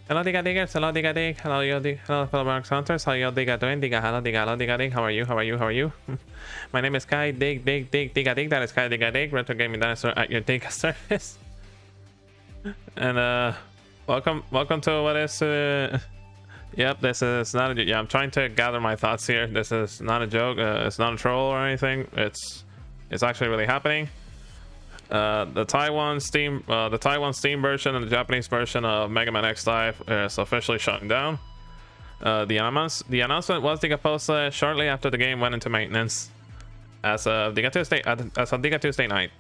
Hello, Diga Diggers. Hello, Diga Dig. Hello, yo, Dig. Hello, fellow Marks Hunters. How y'all Diga doing? Diga, hello, Diga, hello, Diga Dig. How are you? How are you? How are you? My name is Kai Dig, Diga Dig. That is Kai Diga Dig, retro gaming dinosaur at your Diga service. And welcome to what is yep, this is not a, yeah, I'm trying to gather my thoughts here. This is not a joke. It's not a troll or anything. It's actually really happening. The Taiwan Steam version and the Japanese version of Mega Man X Dive is officially shutting down. The announcement was posted shortly after the game went into maintenance as of Diga Tuesday night.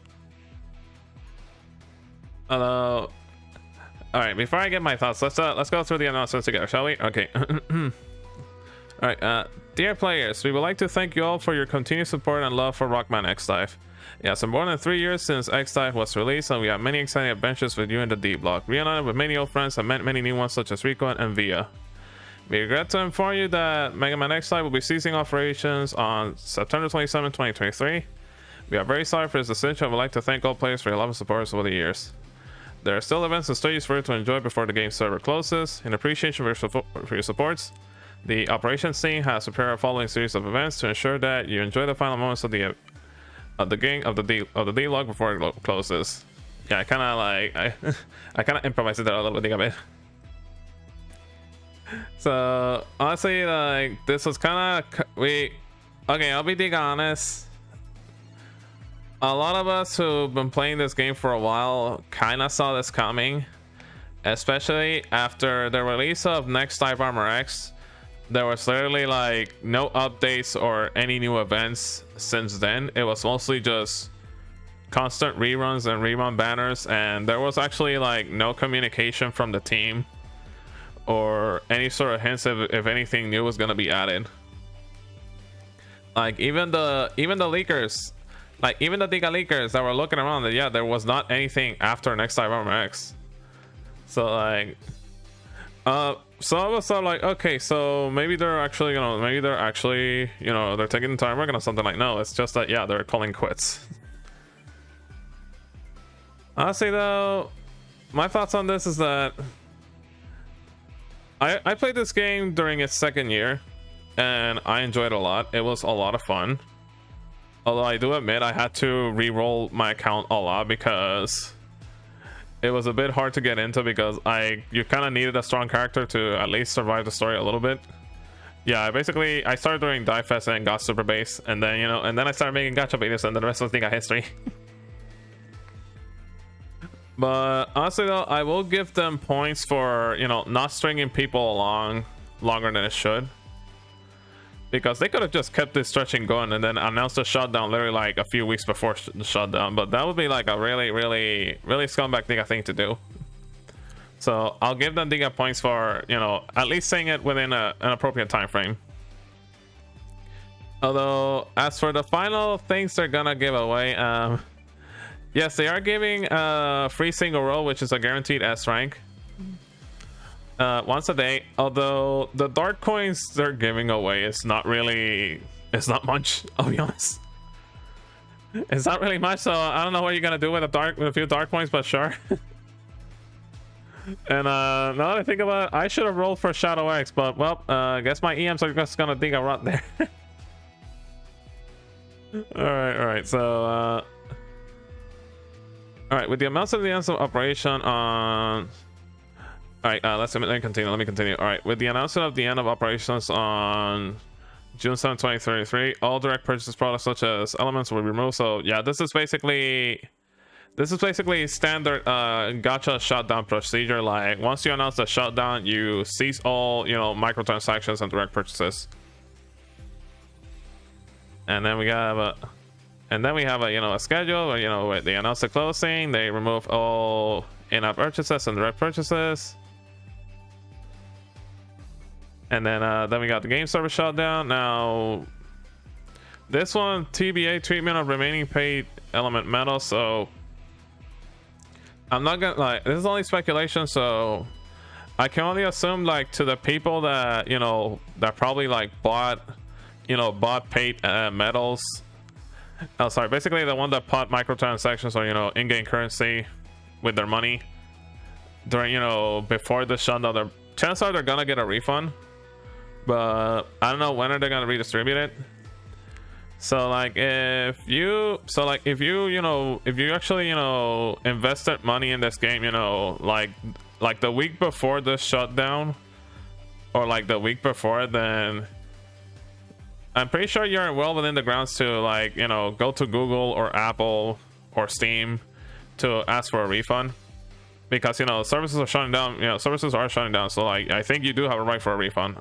All right, before I get my thoughts, let's go through the announcements together, shall we? Okay. All right, dear players, we would like to thank you all for your continued support and love for Rockman X Dive. Yeah, so more than 3 years since X Dive was released, and we have many exciting adventures with you in the D block. Reunited with many old friends and met many new ones such as Rico and Via. We regret to inform you that Mega Man X Dive will be ceasing operations on September 27, 2023. We are very sorry for this decision and would like to thank all players for your love and support over the years. There are still events and stages for you to enjoy before the game server closes. In appreciation for your supports, the operations team has prepared a following series of events to ensure that you enjoy the final moments of the D log before it closes. Yeah, I kind of like I kind of improvised it a little bit. So honestly, like, this was kind of okay, I'll be Diga honest. A lot of us who've been playing this game for a while kind of saw this coming, especially after the release of Next Dive Armor X. There was literally like no updates or any new events since then. It was mostly just constant reruns and rerun banners, and there was actually like no communication from the team or any sort of hints if anything new was going to be added. Like even the leakers, like even the Diga leakers that were looking around, that yeah, there was not anything after Next Dive Armor X. So like so I was sort of like, okay, so maybe they're actually, they're taking the time working on something. Like, no, it's just that, yeah, they're calling quits. Honestly though, my thoughts on this is that I played this game during its second year and I enjoyed it a lot. It was a lot of fun, although I do admit I had to re-roll my account a lot because it was a bit hard to get into, because you kind of needed a strong character to at least survive the story a little bit. Yeah, basically I started doing Dive Fest and got super base, and then and then I started making gacha videos, and the rest was Diga history. But honestly though, I will give them points for not stringing people along longer than it should, because they could have just kept this stretching going and then announced the shutdown literally like a few weeks before the shutdown. But that would be like a really scumbag Diga thing to do. So I'll give them Diga points for at least saying it within an appropriate time frame. Although as for the final things they're gonna give away, yes, they are giving free single roll, which is a guaranteed S rank, once a day. Although the dark coins they're giving away is not much, I'll be honest. It's not really much, so I don't know what you're gonna do with a few dark coins, but sure. And now that I think about it, I should have rolled for Shadow X, but well, I guess my EMs are just gonna dig a rot there. all right, so all right, with the amounts of the end of operation on, all right, let me continue. All right, with the announcement of the end of operations on June 7, 2033, all direct purchase products such as elements will be removed. So yeah, this is basically standard gacha shutdown procedure. Like once you announce the shutdown, you cease all microtransactions and direct purchases. And then we have a a schedule where they announce the closing, they remove all in-app purchases and direct purchases. And then we got the game server shutdown. Now this one, TBA, treatment of remaining paid element metal. So I'm not gonna this is only speculation, so I can only assume to the people that that probably bought paid metals. Oh, sorry, basically the one that bought microtransactions or in-game currency with their money. during, you know, before the shutdown, chances are they're gonna get a refund, but I don't know when are they gonna redistribute it. So like if you you know, if you actually, you know, invested money in this game, you know, like the week before the shutdown or like the week before, then I'm pretty sure you're well within the grounds to, like, you know, go to Google or Apple or Steam to ask for a refund, because, you know, services are shutting down. You know, services are shutting down, so like I think you do have a right for a refund.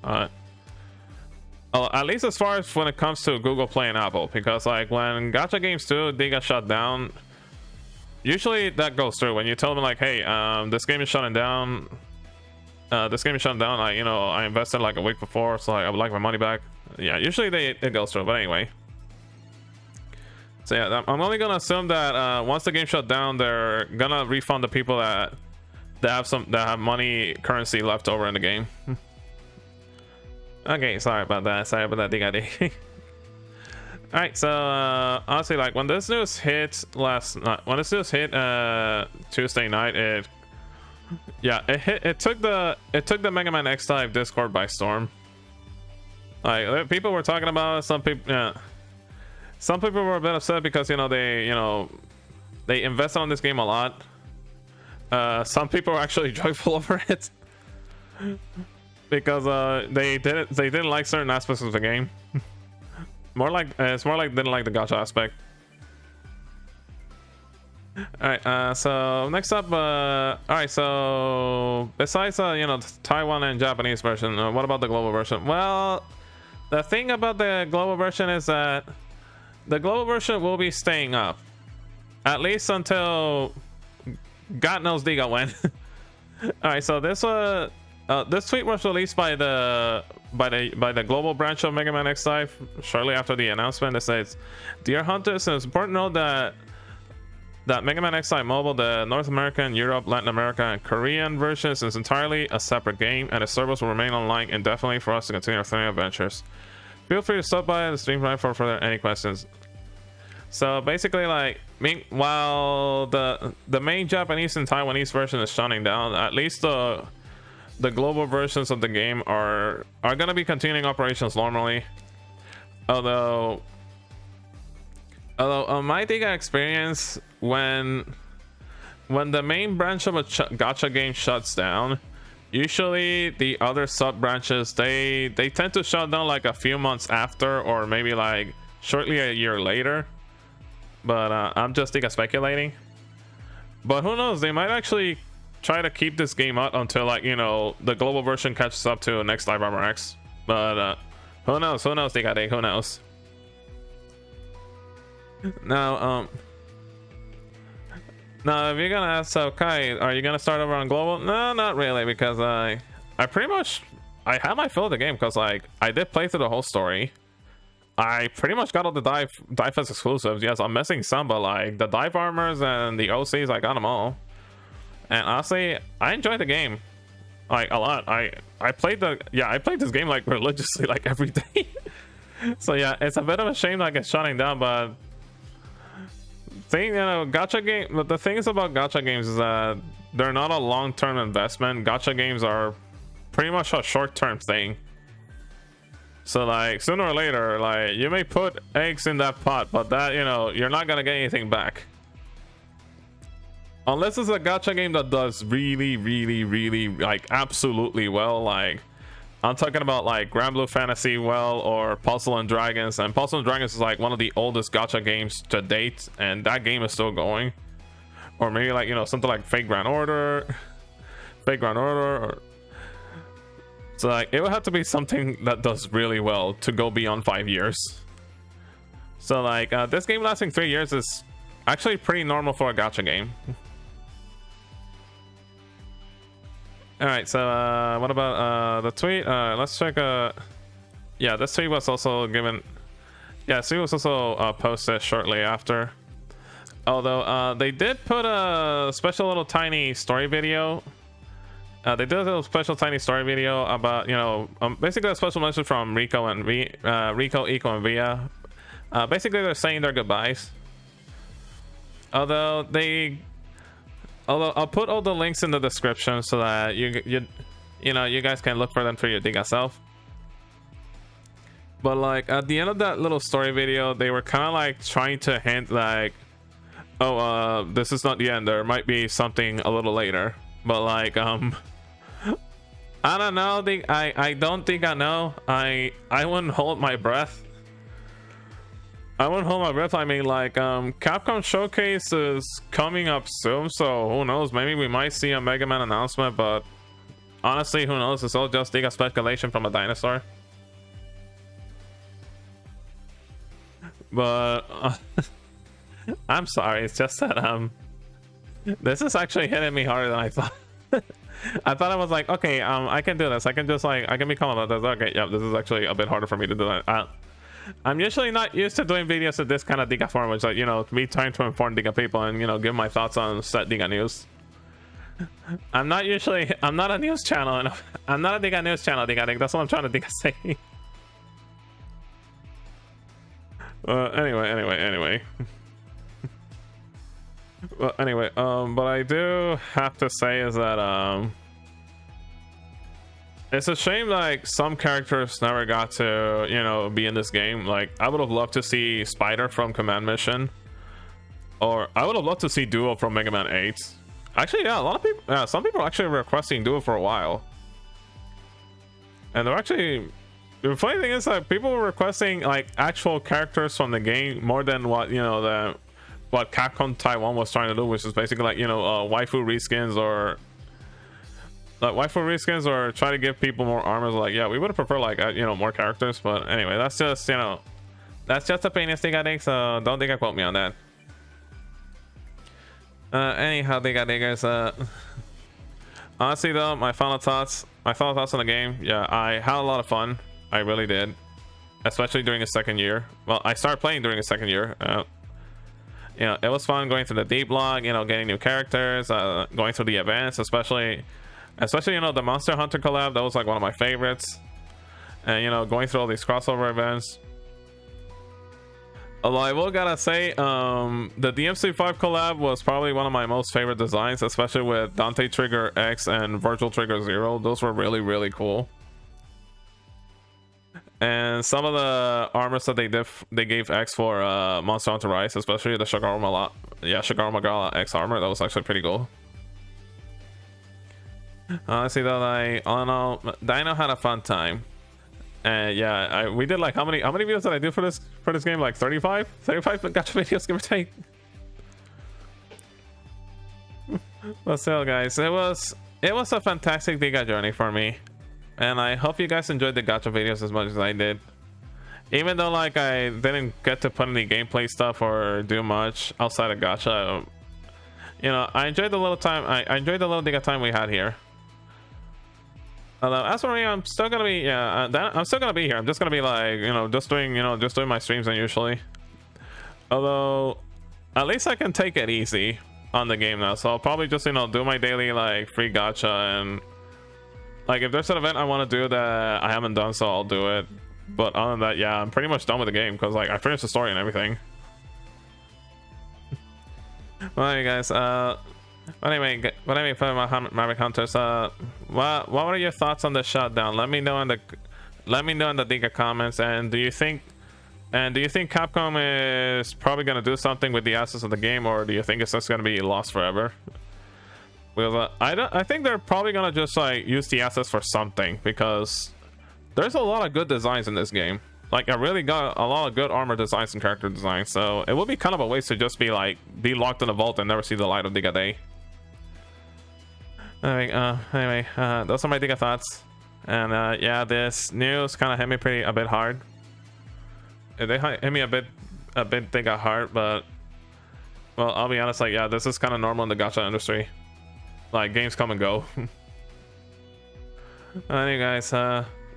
At least as far as when it comes to Google Play and Apple, because like when Gacha Games 2 they got shut down, usually that goes through. When you tell them like, hey, this game is shutting down, you know, I invested like a week before, so like, I would like my money back. Yeah, usually it goes through. But anyway, so yeah, I'm only gonna assume that once the game shut down, they're gonna refund the people that have money currency left over in the game. Okay, sorry about that, Diga Dig. All right, so honestly, like when this news hit Tuesday night, it took the Mega Man X Dive Discord by storm. Like people were talking about it, some people were a bit upset because, you know, they invested on this game a lot. Some people were actually joyful over it. Because they didn't like certain aspects of the game. It's more like didn't like the gacha aspect. All right, so next up, all right, so besides you know, Taiwan and Japanese version, what about the global version? Well, the thing about the global version is that the global version will be staying up at least until God knows Diga when. All right, so this tweet was released by the global branch of Mega Man X Dive shortly after the announcement. It says, "Dear Hunters, it's important to note that Mega Man X Dive Mobile, the North American, Europe, Latin America, and Korean versions is entirely a separate game, and the servers will remain online indefinitely for us to continue our thrilling adventures. Feel free to stop by the stream for further any questions." So basically, like, while the main Japanese and Taiwanese version is shutting down, at least the global versions of the game are going to be continuing operations normally. Although my Diga experience, when the main branch of a gacha game shuts down, usually the other sub branches they tend to shut down like a few months after, or maybe like shortly a year later. But I'm just Diga speculating. But who knows, they might actually try to keep this game out until, like, you know, the global version catches up to next Live Armor X. But who knows, Diga Dig, who knows. Now if you're gonna ask, so Kai, are you gonna start over on global? No, not really, because I have my fill of the game, because like I did play through the whole story. I pretty much got all the Dive Fest exclusives. Yes, I'm missing some, but like the Dive Armors and the OCs, I got them all. And honestly, I enjoyed the game like a lot. I played this game like religiously, like every day. So yeah, it's a bit of a shame like it's shutting down, but the things about gacha games is that they're not a long-term investment. Gacha games are pretty much a short-term thing. So like sooner or later, like you may put eggs in that pot, but that, you know, you're not gonna get anything back. Unless it's a gacha game that does really, really, really, like, absolutely well. Like, I'm talking about like Granblue Fantasy well, or Puzzle and Dragons. And Puzzle and Dragons is like one of the oldest gacha games to date, and that game is still going. Or maybe like, you know, something like Fate Grand Order. Or... So like, it would have to be something that does really well to go beyond 5 years. So like, this game lasting 3 years is actually pretty normal for a gacha game. All right, so what about the tweet? Let's check. Yeah, this tweet was also given. Yeah, this tweet was also posted shortly after. Although they did put a special little tiny story video. They did a little special tiny story video about, you know, basically a special message from Rico, Eco, and Via. Basically, they're saying their goodbyes. Although they Although I'll put all the links in the description so that you know, you guys can look for them for your Diga self. But like at the end of that little story video, they were kind of like trying to hint like, oh, this is not the end. There might be something a little later. But like, I don't know. I don't think I know. I wouldn't hold my breath. I wouldn't hold my breath. I mean, like, Capcom Showcase is coming up soon, so who knows? Maybe we might see a Mega Man announcement, but honestly, who knows? It's all just Diga speculation from a dinosaur. But I'm sorry. It's just that this is actually hitting me harder than I thought. I thought I was like, okay, I can do this. I can just like, I can become about this. Okay, yeah, this is actually a bit harder for me to do that. I'm usually not used to doing videos of this kind of Diga form, which, like, you know, me trying to inform Diga people and, you know, give my thoughts on set Diga news. I'm not a news channel. I'm not a Diga news channel, Diga Dig. That's what I'm trying to say. Anyway. Well, anyway, but I do have to say is that it's a shame like some characters never got to, you know, be in this game. Like I would have loved to see Spider from Command Mission, or I would have loved to see Duo from Mega Man 8. Actually, yeah, a lot of people, some people are actually requesting Duo for a while, and they're actually, the funny thing is that people were requesting like actual characters from the game more than what, you know, what Capcom Taiwan was trying to do, which is basically like, you know, waifu reskins or try to give people more armors. Like, yeah, we would have preferred like, you know, more characters. But anyway, that's just, you know, that's just opinions, Diga Dig, so don't think I quote me on that. Anyhow, Diga Diggers, honestly though, my final thoughts on the game, yeah, I had a lot of fun. I really did, especially during the second year. Well, I started playing during the second year. You know, it was fun going through the deep log, you know, getting new characters, going through the events, especially, you know, the Monster Hunter collab. That was like one of my favorites. And, you know, going through all these crossover events. Although I will gotta say, the DMC5 collab was probably one of my most favorite designs, especially with Dante Trigger X and Virtual Trigger Zero. Those were really, really cool. And some of the armors that they gave X for Monster Hunter Rise, especially the Shagaru Magala X armor, that was actually pretty cool. Honestly though, all in all, Dino had a fun time. And yeah, we did like, how many videos did I do for this game? Like 35 gacha videos, give or take. But still, guys, it was a fantastic Diga journey for me. And I hope you guys enjoyed the gacha videos as much as I did. Even though like I didn't get to put any gameplay stuff or do much outside of gacha, you know, I enjoyed the little time. I enjoyed the little Diga time we had here. Although as for me, I'm still gonna be, I'm still gonna be here. I'm just gonna be like, you know, just doing my streams usually. Although at least I can take it easy on the game now. So I'll probably just, you know, do my daily like free gacha, and like if there's an event I want to do that I haven't done, so I'll do it. But other than that, yeah, I'm pretty much done with the game because like I finished the story and everything. Well, you guys, anyway, for my Maverick Hunters, what are your thoughts on the shutdown? Let me know in the Diga comments. And do you think Capcom is probably gonna do something with the assets of the game, or do you think it's just gonna be lost forever? Because I think they're probably gonna just like use the assets for something, because there's a lot of good designs in this game. Like I really got a lot of good armor designs and character designs, so it would be kind of a waste to just be locked in a vault and never see the light of Diga Day. Anyway, those are my Diga thoughts. And yeah, this news kind of hit me a bit hard. They hit me a bit Diga hard, but well, I'll be honest, like, yeah, this is kind of normal in the gacha industry. Like, games come and go. Anyway, guys,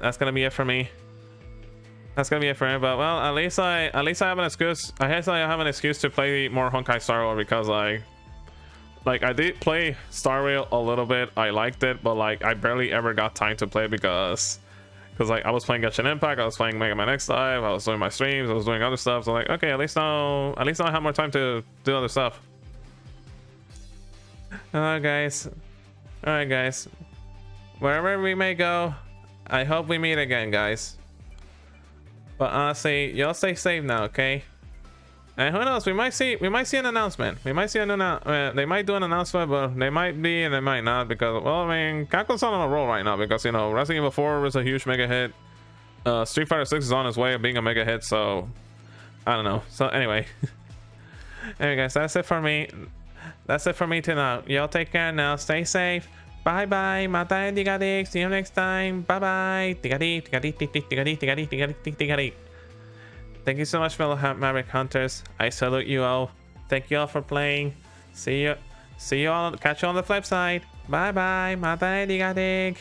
that's gonna be it for me. But well, at least I have an excuse. I guess I have an excuse to play more Honkai Star Rail, because like I did play Star Rail a little bit. I liked it, but like I barely ever got time to play because like I was playing Genshin Impact, I was playing Mega Man X Dive, I was doing my streams, I was doing other stuff. So like, okay, at least now I have more time to do other stuff. Hello, guys. All right, guys. Wherever we may go, I hope we meet again, guys. But honestly, y'all stay safe now, okay? And who knows? We might see an announcement. We might see an they might do an announcement, but they might be and they might not because, well, I mean, Capcom's on a roll right now because, you know, Resident Evil 4 was a huge mega hit. Street Fighter 6 is on its way of being a mega hit, so I don't know. So anyway, anyway, guys, that's it for me. That's it for me tonight. Y'all take care now. Stay safe. Bye bye. Mata Diga Dig. See you next time. Bye bye. Diga Dig, Diga Dig, Diga Dig, Diga Dig, Diga Dig, Diga Dig, Diga Dig. Thank you so much, fellow Maverick Hunters. I salute you all. Thank you all for playing. See you all. Catch you on the flip side. Bye bye. Mata Diga Dig.